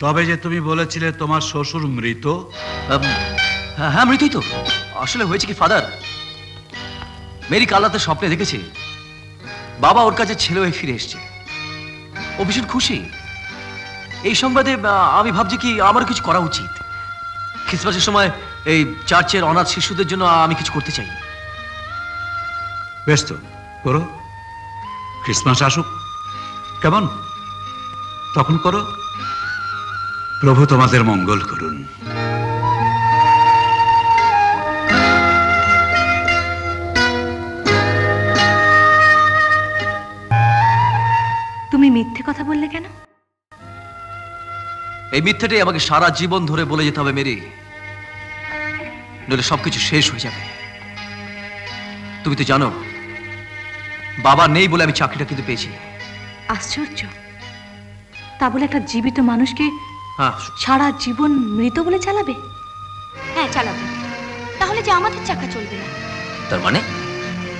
তবে যে তুমি বলেছিলে তোমার শ্বশুর মৃত। হ্যাঁ মৃতই তো। আসলে হয়েছে কি ফাদার, মেরি কাল রাতে স্বপ্নে দেখেছে বাবা ওর কাছে ছেলে হয়ে ফিরে এসছে। ও ভীষণ খুশি। এই সংবাদে আমি ভাবছি কি আমার কিছু করা উচিত। ক্রিসমাসের সময় এই চার্চের অনাথ শিশুদের জন্য আমি কিছু করতে চাই। বেশ তো করো, ক্রিসমাস আসুক কেমন, তখন করো। প্রভু তোমাদের মঙ্গল করুন। তুমি মিথ্যে কথা বললে কেন? এই মিথ্যেটাই আমাকে সারা জীবন ধরে বলে যেতে হবে মেরি, নইলে সবকিছু শেষ হয়ে যাবে। তুমি তো জানো বাবা নেই বলে আমি চাকরিটা কিন্তু পেয়েছি। আশ্চর্য, তা বলে একটা জীবিত মানুষকে হ্যাঁ সারা জীবন মৃত বলে চালাবে? হ্যাঁ চালাবে, তাহলে যে আমাদের চাকা চলবে না। তার মানে?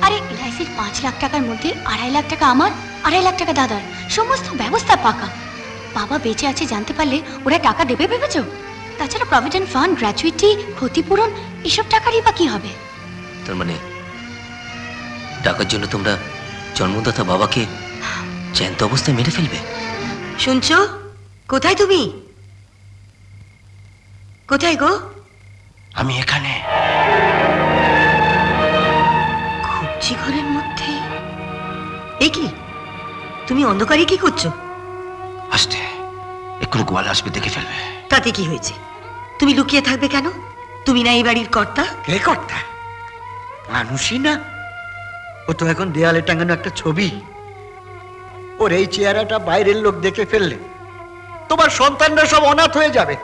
আরে এলআইসির 5 লাখ টাকার মধ্যে 2.5 লাখ টাকা আমার, 2.5 লাখ টাকা দাদার, সমস্ত ব্যবস্থা পাকা। বাবা বেঁচে আছে জানতে পারলে ওরা টাকা দেবে ভেবেছো? তাছাড়া প্রভিডেন্ট ফান্ড, গ্র্যাচুইটি, ক্ষতিপূরণ এসব টাকারই বা কি হবে? তার মানে টাকার জন্য তোমরা জন্মদাতা বাবাকে জ্যান্ত অবস্থায় মেরে ফেলবে? শুনছো? কোথায় তুমি? কোথায় গো? আমি এখানে। খুবজি ঘরের মধ্যে? এ কি, তুমি অন্ধকারে কি করছো? আসতে এক্ষুনি গোয়াল আসবে, দেখে ফেলবে। তাতে কি হয়েছে? তুমি লুকিয়ে থাকবে কেন? তুমি না এই বাড়ির কর্তা? কে কর্তা? মানুষই না, ও তো এখন দেয়ালে টাঙানো একটা ছবি। ওর এই চেহারাটা বাইরের লোক দেখে ফেললে তোমার সন্তানরা সব অনাথ হয়ে যাবে।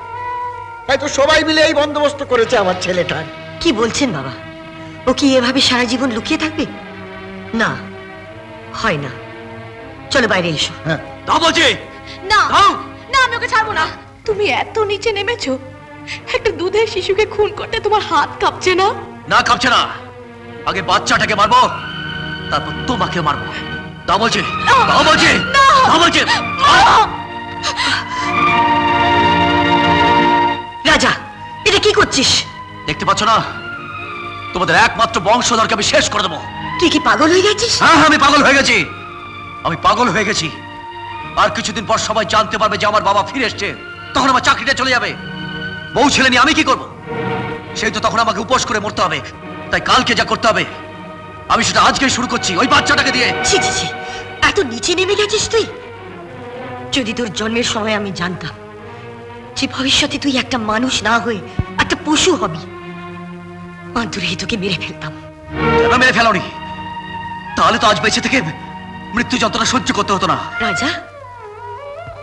তাই তো সবাই মিলে এই বন্দোবস্ত করেছে আমার ছেলেটার। কি বলছেন বাবা? ও কি এভাবে সারা জীবন লুকিয়ে থাকবে? না, হয় না। চলো বাইরে এসো। হ্যাঁ বলছি না না, আমি ওকে ছাড়বো না। তুমি এত নিচে নেমেছো, একটা দুধের শিশুকে খুন করতে তোমার হাত কাঁপছে না? না কাঁপছে না। আগে বাচ্চাটাকে মারবো, তারপর তোমাকে মারবো। তা বলছি, তা বলছি, তা বলছি। রাজা, এটা কি করছিস? দেখতে পাচ্ছ না, তোমাদের একমাত্র বংশধরকে আমি শেষ করে দেবো। তুই কি পাগল হয়ে গেছিস? হ্যাঁ আমি পাগল হয়ে গেছি, আমি পাগল হয়ে গেছি। আর কিছুদিন পর সবাই জানতে পারবে যে আমার বাবা ফিরে এসছে, তখন আমার চাকরিটা চলে যাবে। বউ ছেলে নিয়ে আমি কি করবো? সেই তো তখন আমাকে উপোস করে মরতে হবে। তাই কালকে যা করতে হবে আমি সেটা আজকেই শুরু করছি, ওই বাচ্চাটাকে দিয়ে। ছি ছি ছি, এত নিচে নেমে গেছিস তুই? যদি তোর জন্মের সময় আমি জানতাম যে ভবিষ্যতে তুই একটা মানুষ না হয়ে একটা পশু হবি, অন্তরে তোকে মেরে ফেলতাম। কেন মেরে ফেলোনি? তাহলে তো আজ বেঁচে থেকে মৃত্যু যন্ত্রণা সহ্য করতে হতো না। রাজা,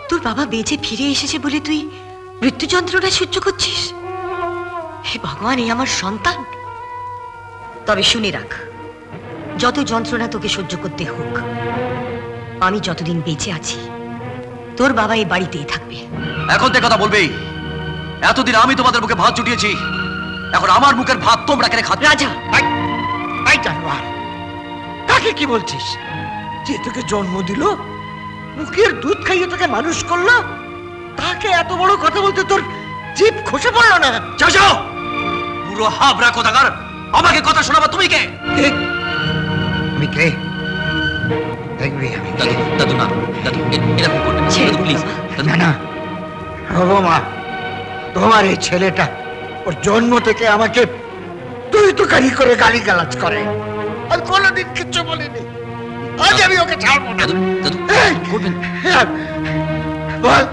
তোর বাবা বেঁচে ফিরে এসেছে বলে তুই মৃত্যু যন্ত্রণা সহ্য করছিস? হে ভগবান, এই আমার সন্তান। তবে শুনে রাখ, যত যন্ত্রণা তোকে সহ্য করতে হোক, আমি যতদিন বেঁচে আছি তোর বাবা এই বাড়িতেই থাকবে। এখন তে কথা বলবেই। এতদিন আমি তোমাদের মুখে ভাত জুটিয়েছি, এখন আমার মুখের ভাত তোমরা কেন খাচ্ছ? রাজা, জানোয়ার, কাকে কি বলছিস? যে তোকে জন্ম দিল, মুখের দুধ খাইয়ে তোকে মানুষ করলো, তাকে এত বড় কথা বলতে তোর জিভ খসে পড়লো না? যাও, পুরো হাবরা কোথাকার, আমাকে কথা শোনাবা তুমি কে? আমি কে? দাদু, দাদু না, দাদু এরকম করবেন না, দাদু প্লিজ। না না, মা, তোমার এই ছেলেটা ওর জন্ম থেকে আমাকে তুই তো কারি করে গালিগালাজ করে, আর কোনোদিন কিচ্ছু বলিনি। আজ আমি ওকে ছাড়বো না। দাদু, দাদু করবেন। বল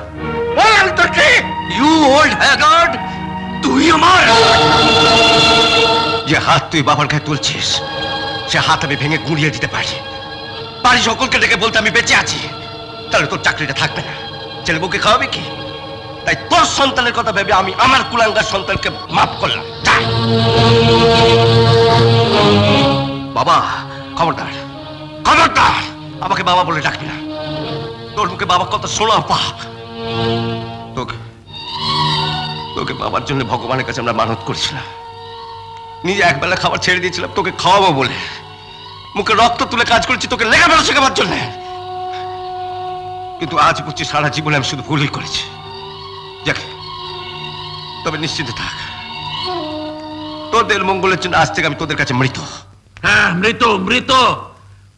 বল, আমি তোর কে? ইউ ওল্ড হ্যাগার্ড, তুই আমার যে হাত তুই বাবার গায়ে তুলছিস, সে হাত আমি ভেঙে গুঁড়িয়ে দিতে পারি। বাড়ি সকলকে ডেকে বলতে আমি বেঁচে আছি, তাহলে তোর চাকরিটা থাকবে না। ছেলে বউকে খাওয়াবে কি? তাই তোর সন্তানের কথা ভেবে আমি আমার কুলাঙ্গার সন্তানকে মাফ করলাম। বাবা, খবরদার, খবরদার, আমাকে বাবা বলে ডাকবি না। তোর মুখে বাবার কথা শোনা পাপ। তোকে তোকে বাবার জন্য ভগবানের কাছে আমরা মানত করছিলাম। নিজে একবেলা খাবার ছেড়ে দিয়েছিলাম তোকে খাওয়াবো বলে। মুখে রক্ত তুলে কাজ করেছি তোকে লেখাপড়া শেখাবার জন্য। কিন্তু আজ বুঝছি সারা জীবনে আমি শুধু ভুলই করেছি। তবে নিশ্চিত থাক, তোদের মঙ্গলের জন্য আজ থেকে আমি তোদের কাছে মৃত। হ্যাঁ, মৃত মৃত।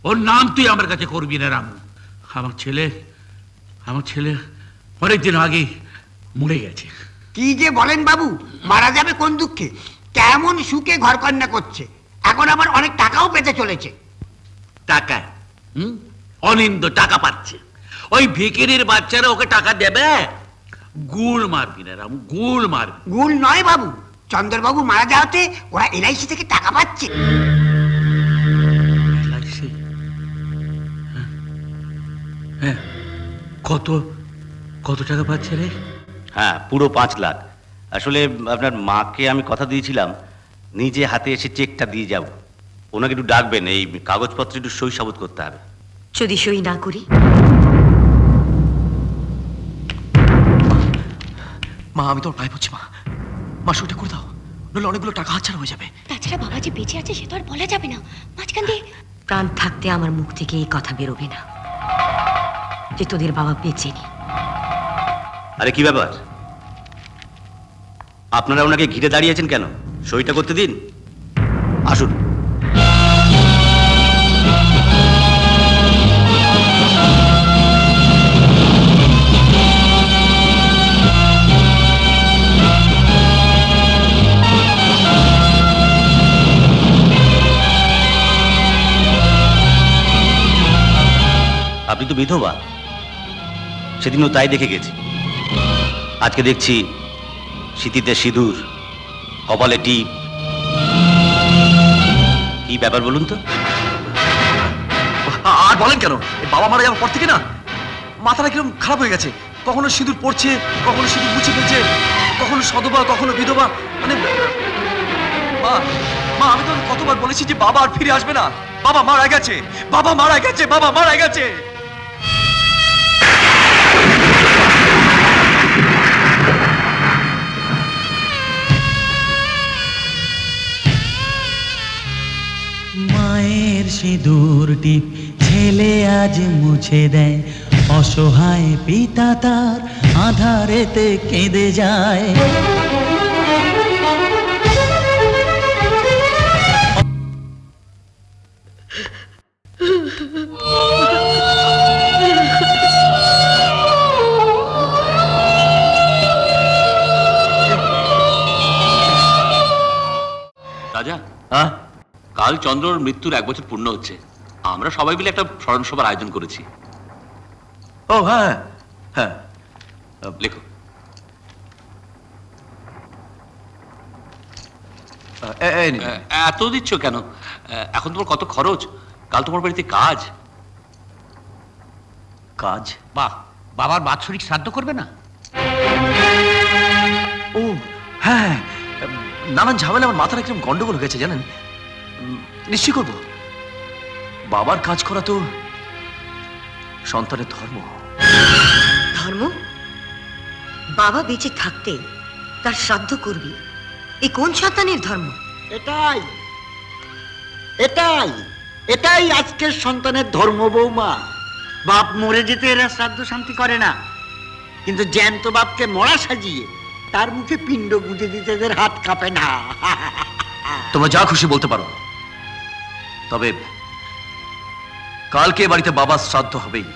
ওর নাম তুই আমার কাছে করবি না রামু। আমার ছেলে অনেকদিন আগে মরে গেছে। কি যে বলেন বাবু, মারা যাবে কোন দুঃখে? কেমন সুখে ঘর কন্যা করছে, এখন আবার অনেক টাকাও পেতে চলেছে। টাকা? অনিন্দ টাকা পাচ্ছে। ওই ভিকিরির বাচ্চারা ওকে টাকা দেবে? গুল মারবি না রামু, গুল মারবি। গুল নয় বাবু, চন্দ্রবাবু মারা যাওয়াতে ওরা এলআইসি থেকে টাকা পাচ্ছে। হ্যাঁ, কত টাকা পাচ্ছে রে? হ্যাঁ, পুরো 5 লাখ। আসলে আপনার মাকে আমি কথা দিয়েছিলাম নিজে হাতে এসে চেকটা দিয়ে যাব। ওনাকে একটু ডাকবেন, এই কাগজপত্রে একটু সই সাবুত করতে হবে। যদি সই না করি? মা, আমি তোর পায়ে পড়ছি মা, সইটা করে দাও, নইলে অনেকগুলো টাকা হাতছাড়া হয়ে যাবে। তাছাড়া বাবা যে বেঁচে আছে সে তো আর বলা যাবে না। মাঝখান দিয়ে প্রাণ থাকতে আমার মুখ থেকে এই কথা বেরোবে না যে তোদের বাবা বেঁচে নেই। আরে কি ব্যাপার, আপনারা ওনাকে ঘিরে দাঁড়িয়েছেন কেন? সইটা করতে দিন, আসুন। আপনি তো বিধবা, সেদিনও তাই দেখে গেছি। আজকে দেখছি স্মৃতিতে সিঁদুর, কপালে টিপ। কি ব্যাপার বলুন তো? আর বলেন কেন, বাবা মারা যাওয়ার পর থেকে না মাথাটা কিরকম খারাপ হয়ে গেছে। কখনো সিঁদুর পড়ছে, কখনো সিঁদুর মুছে ফেলছে, কখনো সধবা, কখনো বিধবা। মানে মা, আমি তো কতবার বলেছি যে বাবা আর ফিরে আসবে না। বাবা মারা গেছে, বাবা মারা গেছে, বাবা মারা গেছে। মায়ের সিঁদুর টিপ ছেলে আজ মুছে দেয়, অসহায় পিতা তার আধারেতে কেঁদে যায়। রাজা, কাল চন্দ্রর মৃত্যুর 1 বছর পূর্ণ হচ্ছে। আমরা সবাই মিলে একটা স্মরণ সভার আয়োজন করেছি। ও হ্যাঁ হ্যাঁ, লেখো। এত দিচ্ছ কেন? এখন তোমার কত খরচ, কাল তোমার বাড়িতে কাজ। বাহ, বাবার বাৎসরিক শ্রাদ্ধ করবে না? ও হ্যাঁ, নানান ঝামেলা আমার মাথার একদম গন্ডগোল হয়ে গেছে জানেন। নিশ্চয় করবো। বাবার কাজ করা তো সন্তানের ধর্ম। ধর্ম? বাবা বেঁচে থাকতে তার শ্রাদ্ধ করবি, এই কোন সন্তানের ধর্ম? এটাই এটাই এটাই আজকের সন্তানের ধর্ম বৌমা। বাপ মরে যেতে এরা শ্রাদ্ধ শান্তি করে না, কিন্তু জ্যান্ত বাপকে মরা সাজিয়ে তার মুখে পিণ্ড গুঁজে দিতে এদের হাত কাঁপে না। তোমরা যা খুশি বলতে পারো, তবে কালকে বাড়িতে বাবার শ্রাদ্ধ হবেই।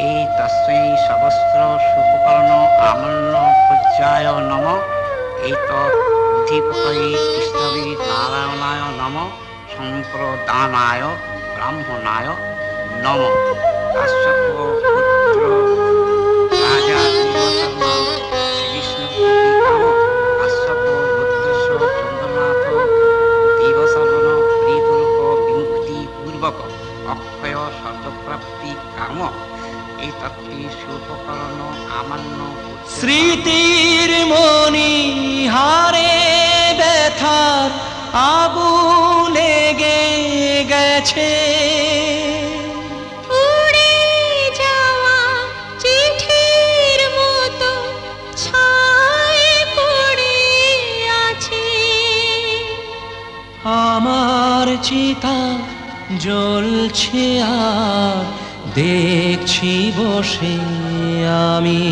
এই তস্মৈ সবস্ত্র সুপকর্ণ আমন্ন পূজ্যায় নম। এই তদ্ধিপতয়ে কৃষ্ণবী নারায়ণায় নম। সম্প্রদানায় ব্রাহ্মণায় নম। কাশ্যপ পুত্র রাজা শ্রীবিষ্ণু কাশ্যপ পুত্রস্য চন্দ্রনাথ দেবসর্বণ প্রীতলোক বিমুক্তি পূর্বক অক্ষয় স্বর্গপ্রাপ্তি কাম। এই তত্ত্বে সুপকর্ণ আমান্য স্মৃতির মনি হারে ব্যথার আগুন লেগে গেছে। উড়ে যাওয়া চিঠির মতো ছায় পড়ে আছে। আমার চিতা জ্বলছে আর দেখছি বসে আমি।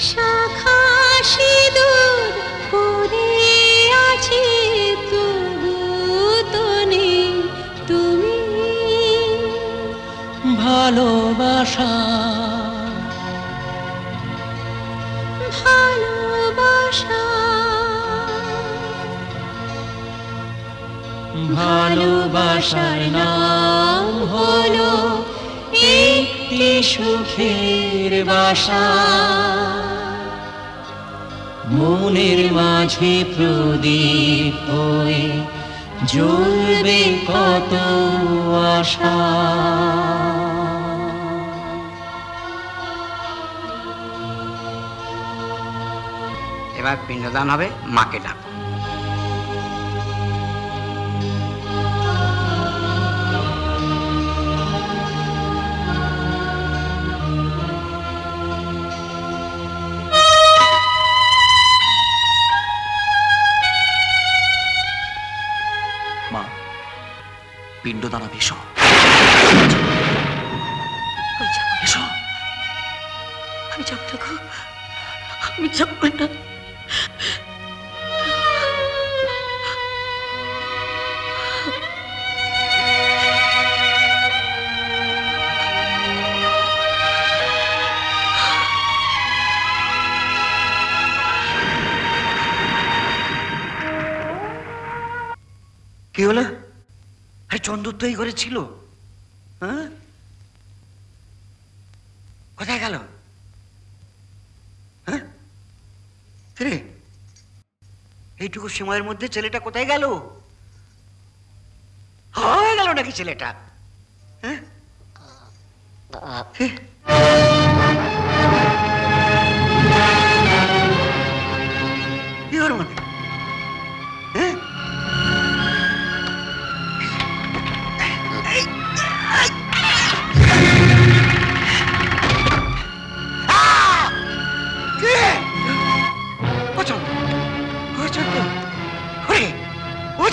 শাখা ভালোবাসা ভালোবাসা ভালোবাসার নাম হলো একটি সুখের বাসা মনের মাঝে প্রদীপ হয়ে জ্বলবে কত আশা এবার পিণ্ডদান হবে, মাকে ডাকো। মা, পিণ্ডদান হবে, এসো এসো। আমি যাব না গো, আমি যাব না। কি হলো? আরে চন্দর তো এই ঘরে ছিল। হ্যাঁ, কোথায় গেল? হ্যাঁ, রে এইটুকু সময়ের মধ্যে ছেলেটা কোথায় গেল? হয়ে গেল নাকি ছেলেটা? হ্যাঁ, কি ওর মনে? হ্যাঁ,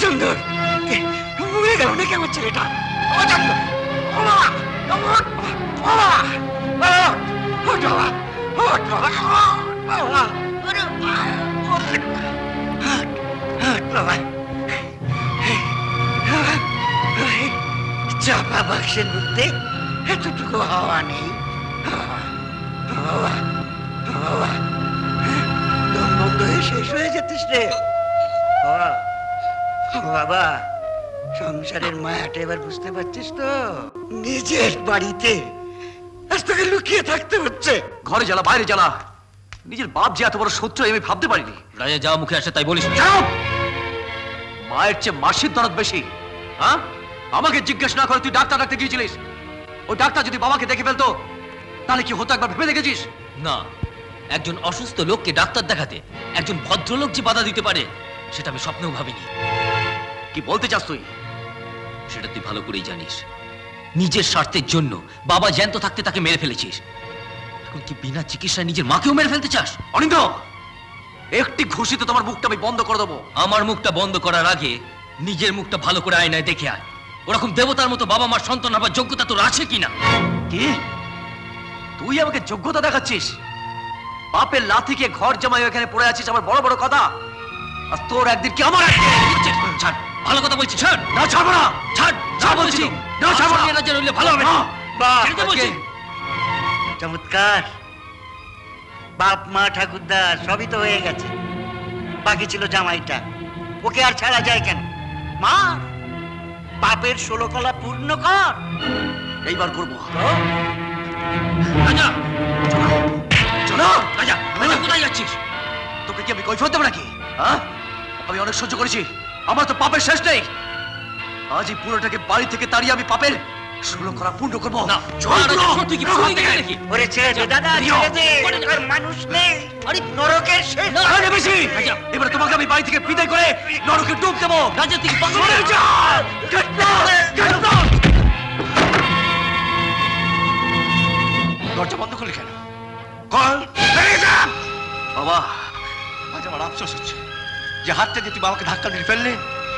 চন্দর মরে গেল নাকি আমার ছেলেটা? চাপা বাক্সের মধ্যে এতটুকু হাওয়া নেই। দম বন্ধ হয়ে শেষ হয়ে যেতিস রে বাবা। সংসারের মায়াটা এবার বুঝতে পারছিস তো? নিজের বাড়িতে আজ তোকে লুকিয়ে থাকতে হচ্ছে। ঘরে জ্বালা, বাইরে জ্বালা। নিজের বাপ যে এত বড় শত্রু আমি ভাবতে পারিনি। রাজা যা মুখে আসে তাই বলিস। মায়ের চেয়ে মাসির দরদ বেশি। হ্যাঁ, আমাকে জিজ্ঞেস না করে তুই ডাক্তার ডাকতে গিয়েছিলিস। ওই ডাক্তার যদি বাবাকে দেখে ফেলতো তাহলে কি হতো একবার ভেবে দেখেছিস? না, একজন অসুস্থ লোককে ডাক্তার দেখাতে একজন ভদ্রলোক যে বাধা দিতে পারে সেটা আমি স্বপ্নেও ভাবিনি। কি বলতে চাস তুই? সেটা তুই ভালো করেই জানিস। নিজের স্বার্থের জন্য বাবা জ্যান্ত থাকতে তাকে মেরে ফেলেছিস। এখন কি বিনা চিকিৎসায় নিজের মাকেও মেরে ফেলতে চাস? অনিন্দ, একটি ঘুষিতে তোমার মুখটা আমি বন্ধ করে দেবো। আমার মুখটা বন্ধ করার আগে নিজের মুখটা ভালো করে আয়নায় দেখে আয়। ওরকম দেবতার মতো বাবা মার সন্তান হবার যোগ্যতা তোর আছে কিনা? কি তুই আমাকে যোগ্যতা দেখাচ্ছিস? বাপের লাথিকে ঘর জামাই এখানে পড়ে আছিস, আমার বড় বড় কথা। আর তোর একদিন কি আমার ছাড়, ভালো কথা বলছি। ছাড়। না, ছাড়বো না। ছাড়, ছাড় বলছি। না, ছাড়বো না। না জানলে ভালো হবে না। চমৎকার। বাপ মা ঠাকুরদা সবই তো হয়ে গেছে, বাকি ছিল জামাইটা। ওকে আর ছাড়া যায় কেন? মা, বাপের 16 কলা পূর্ণ কর। এইবার করবো। রাজা, চলো। রাজা, রাজা কোথায় যাচ্ছিস? তোকে কি আমি কৈফিয়ত দেব নাকি? হ্যাঁ, আমি অনেক সহ্য করেছি, আমার তো পাপের শেষ নেই। আজ এই পুরোটাকে বাড়ি থেকে তাড়িয়ে আমি পাপের 16 কলা পূর্ণ করবো। না, তুই কি পুরো দেখে নাকি? ওরে ছেড়ে দে দাদা, ছেড়ে দে। আর মানুষ নেই, আরে নরকের শেষ। বেশি এবারে তোমাকে আমি বাড়ি থেকে বিদায় করে নরকে ডুব দেবো। রাজা, তুই পাগল? দরজা বন্ধ করলে কেন? বাবা, আজ আমার আফসোস হচ্ছে যে হাতটা দিয়ে তুই বাবাকে ধাক্কা দিয়ে ফেললে,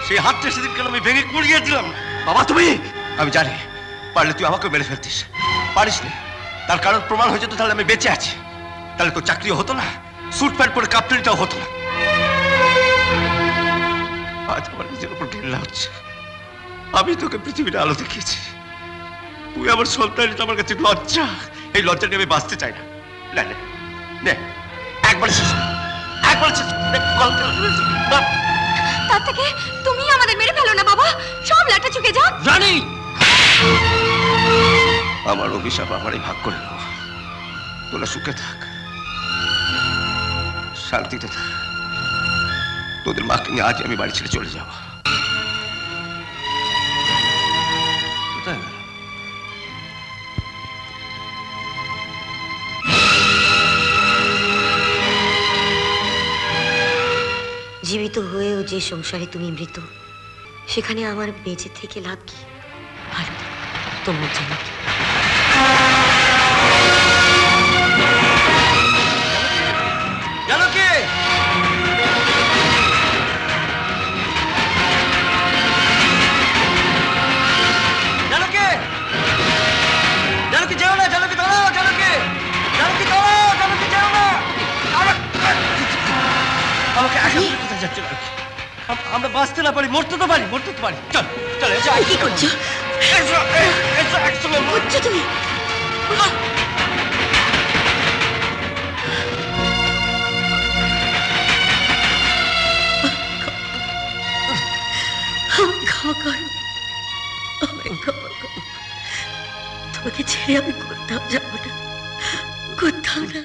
সেই হাতটা সেদিন কেন আমি ভেঙে কুড়িয়ে দিলাম। বাবা তুমি, আমি জানি পারলে তুই আমাকে মেরে ফেলতিস, পারিস না। তার কারণ প্রমাণ হয়ে যেত, তাহলে আমি বেঁচে আছি। তাহলে তোর চাকরিও হতো না, স্যুট প্যান্ট পরে কাপ্তানিটাও হতো না। আজ আমার নিজের উপর ঘেন্না হচ্ছে। আমি তোকে পৃথিবীর আলো দেখিয়েছি, তুই আমার সন্তান, এটা আমার কাছে লজ্জা। এই লজ্জা নিয়ে আমি বাঁচতে চাই না। না না না, একবার শেষ, একবার শেষ। তার থেকে তুমি আমাদের মেরে ফেলো না বাবা, সব লাটা চুকে যাও। রানী, আমার অভিশাপ আমারই ভাগ করে নেওয়া। তোরা সুখে থাক, শান্তিতে থাক। তোদের মাকে নিয়ে আজ আমি বাড়ি ছেড়ে চলে যাব। কোথায় গেল? জীবিত হয়েও যে সংসারে তুমি মৃত, সেখানে আমার বেঁচে থেকে লাভ কি? আর তোমার জানো কি? জানো কি? জানো কি? জানো কি যেও না, জানো কি দাঁড়াও, জানো কি? জানো কি দাঁড়াও, জানো কি যেও না। আমাকে একা কোথায় যাচ্ছে? আমরা বাঁচতে না পারি, মরতে তো পারি, মরতে তো পারি। চল চল, কি করছো? একসঙ্গে করছো তুমি? ক্ষমা করো, আমায় ক্ষমা করো। তোমাকে ছেড়ে আমি কোথাও যাবো না, কোথাও না।